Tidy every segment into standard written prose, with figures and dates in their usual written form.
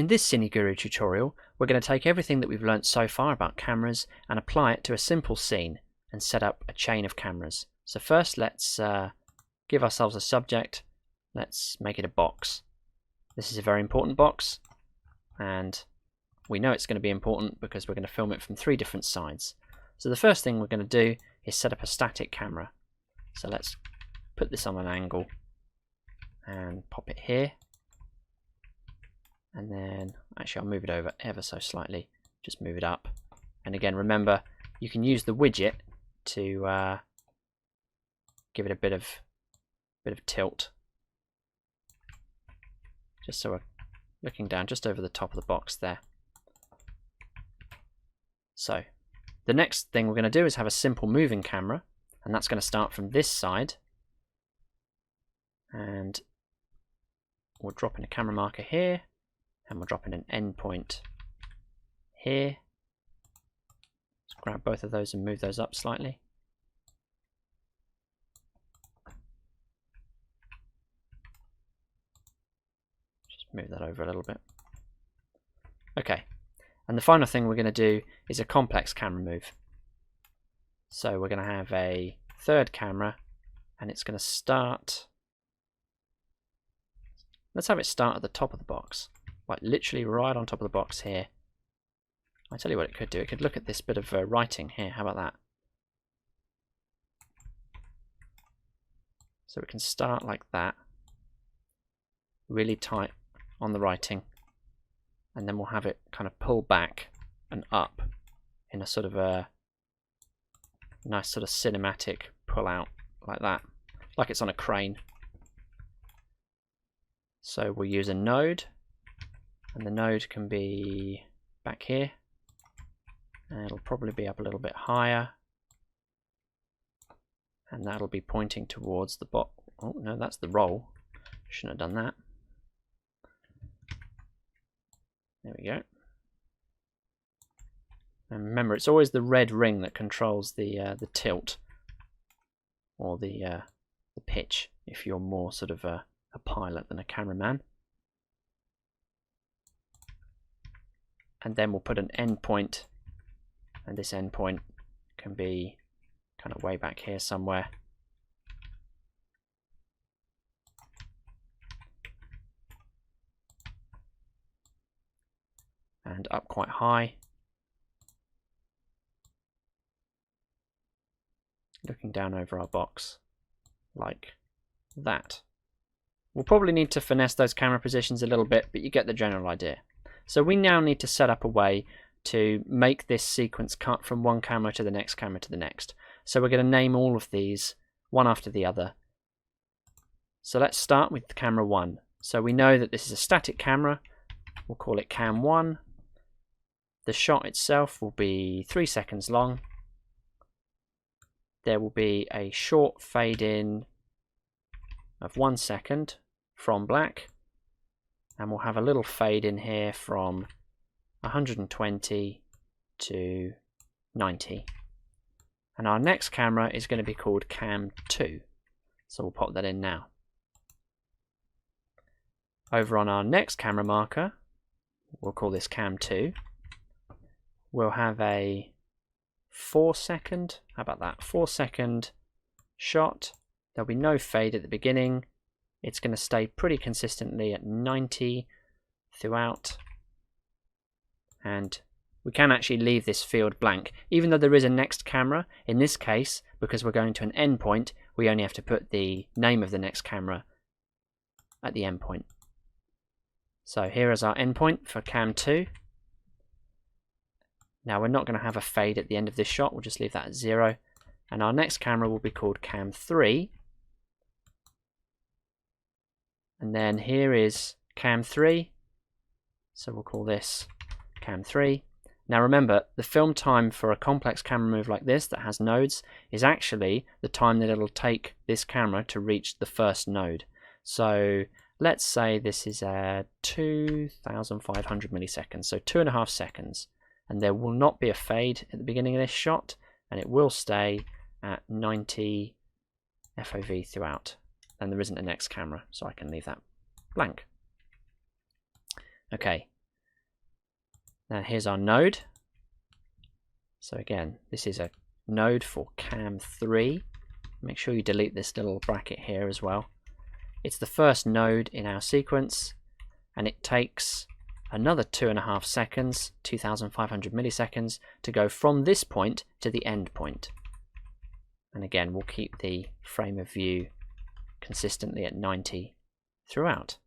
In this CineGuru tutorial, we're going to take everything that we've learnt so far about cameras and apply it to a simple scene and set up a chain of cameras. So first let's give ourselves a subject. Let's make it a box. This is a very important box, and we know it's going to be important because we're going to film it from 3 different sides. So the first thing we're going to do is set up a static camera. So let's put this on an angle and pop it here. And then, actually I'll move it over ever so slightly, just move it up. And again, remember, you can use the widget to give it a bit of tilt. Just so we're looking down just over the top of the box there. So, the next thing we're going to do is have a simple moving camera, and that's going to start from this side. And we'll drop in a camera marker here. And we'll drop in an endpoint here. Let's grab both of those and move those up slightly. Just move that over a little bit. Okay, and the final thing we're going to do is a complex camera move. So we're going to have a third camera, and it's going to start. Let's have it start at the top of the box. Like literally right on top of the box here. I tell you what it could do. It could look at this bit of writing here. How about that? So we can start like that, really tight on the writing, and then we'll have it kind of pull back and up in a sort of a nice sort of cinematic pull out like that, like it's on a crane. So we'll use a node. And the node can be back here, and it'll probably be up a little bit higher, and that'll be pointing towards the bot. Oh no, that's the roll. Shouldn't have done that. There we go. And remember, it's always the red ring that controls the tilt or the pitch. If you're more sort of a pilot than a cameraman. And then we'll put an endpoint, and this endpoint can be kind of way back here somewhere. And up quite high. Looking down over our box like that. We'll probably need to finesse those camera positions a little bit, but you get the general idea. So we now need to set up a way to make this sequence cut from one camera to the next camera to the next. So we're going to name all of these one after the other. So let's start with camera 1. So we know that this is a static camera. We'll call it cam 1. The shot itself will be 3 seconds long. There will be a short fade in of 1 second from black. And we'll have a little fade in here from 120 to 90. And our next camera is going to be called cam 2. So we'll pop that in now. Over on our next camera marker, we'll call this cam 2. We'll have a 4 second, how about that, 4 second shot. There'll be no fade at the beginning. It's going to stay pretty consistently at 90 throughout. And we can actually leave this field blank. Even though there is a next camera, in this case, because we're going to an endpoint, we only have to put the name of the next camera at the endpoint. So here is our endpoint for cam 2. Now we're not going to have a fade at the end of this shot. We'll just leave that at 0. And our next camera will be called cam 3. And then here is cam 3, so we'll call this cam 3. Now remember, the film time for a complex camera move like this that has nodes is actually the time that it'll take this camera to reach the first node. So let's say this is 2,500 milliseconds, so 2.5 seconds. And there will not be a fade at the beginning of this shot, and it will stay at 90 FOV throughout. And there isn't a next camera, so I can leave that blank. Okay, Now here's our node. So again, this is a node for cam 3. Make sure you delete this little bracket here as well. It's the first node in our sequence, and it takes another 2.5 seconds, 2,500 milliseconds, to go from this point to the end point. And again, we'll keep the frame of view consistently at 90 throughout.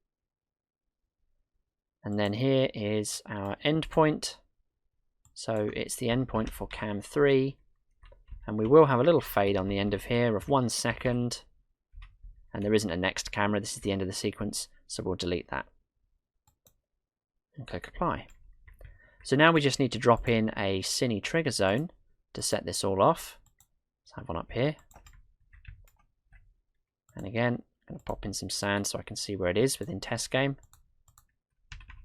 And then here is our endpoint. So it's the endpoint for cam 3. And we will have a little fade on the end of here of 1 second. And there isn't a next camera. This is the end of the sequence. So we'll delete that. And click apply. So now we just need to drop in a cine-trigger zone to set this all off. Let's have one up here. And again, I'm going to pop in some sand so I can see where it is within test game.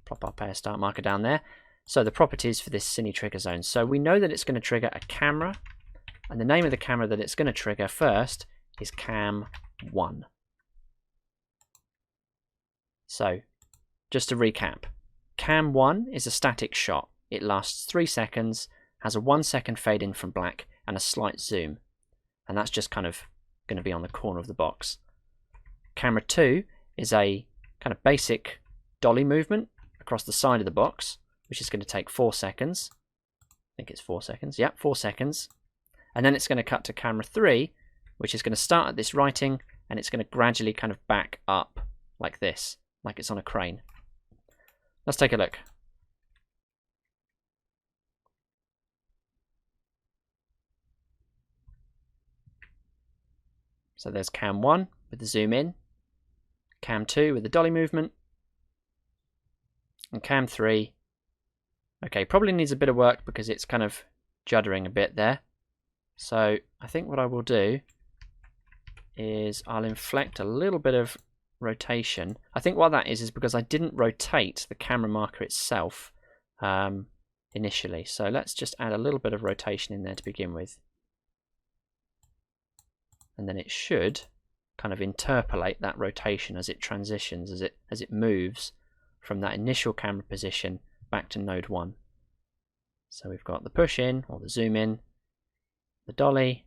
Plop our pair start marker down there. So the properties for this cine-trigger zone. So we know that it's going to trigger a camera, and the name of the camera that it's going to trigger first is cam 1. So just to recap, cam 1 is a static shot. It lasts 3 seconds, has a 1 second fade in from black and a slight zoom. And that's just kind of going to be on the corner of the box. Camera 2 is a kind of basic dolly movement across the side of the box, which is going to take 4 seconds. I think it's 4 seconds. Yep, 4 seconds. And then it's going to cut to camera 3, which is going to start at this writing, and it's going to gradually kind of back up like this, like it's on a crane. Let's take a look. So there's cam 1 with the zoom in, cam 2 with the dolly movement, and cam 3. Okay, probably needs a bit of work because it's kind of juddering a bit there. So I think what I will do is I'll inflect a little bit of rotation. I think what that is because I didn't rotate the camera marker itself initially. So let's just add a little bit of rotation in there to begin with. And then it should kind of interpolate that rotation as it transitions, as it moves from that initial camera position back to node 1. So we've got the push in or the zoom in, the dolly.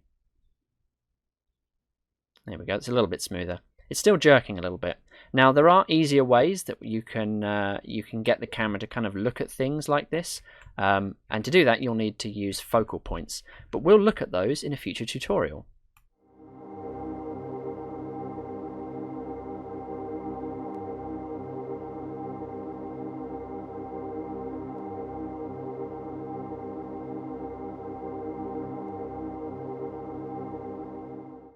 There we go, it's a little bit smoother. It's still jerking a little bit. Now there are easier ways that you can get the camera to kind of look at things like this, and to do that you'll need to use focal points, but we'll look at those in a future tutorial.